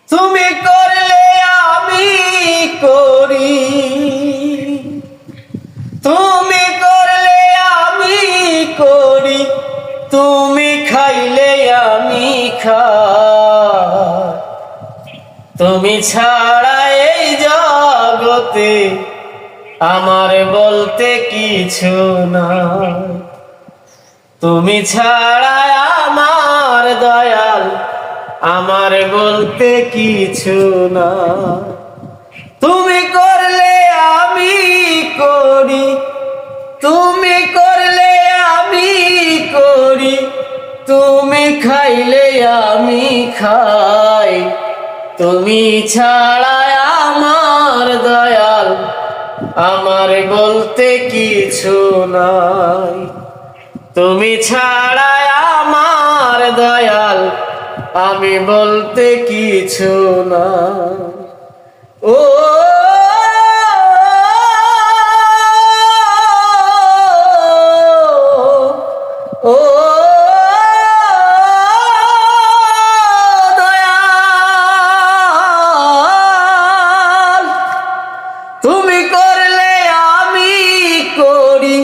তুমি করলে আমি করি, তুমি করলে আমি করি, তুমি খাইলে আমি খাই। তুমি ছাড়া এই জগতে আমার বলতে কিছু নাই। তুমি ছাড়া আমার দয়াল আমার বলতে কিছু না। তুমি করলে আমি করি, তুমি করলে আমি করি, তুমি খাইলে আমি খাই। তুমি ছাড়া আমার দয়াল আমার বলতে কিছু নাই। তুমি ছাড়া আমার দয়াল আমি বলতে কিছু না। ও ও দয়াল, তুমি করলে আমি করি,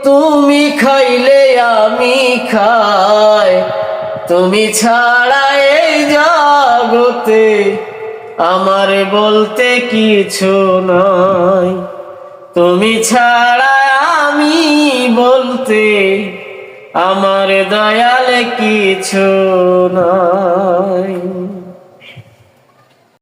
তুমি খাইলে আমি খাই। তুমি ছাড়া এই জগতে আমার বলতে কিছু নাই। তুমি ছাড়া আমি বলতে আমার দয়াল কিছু নাই।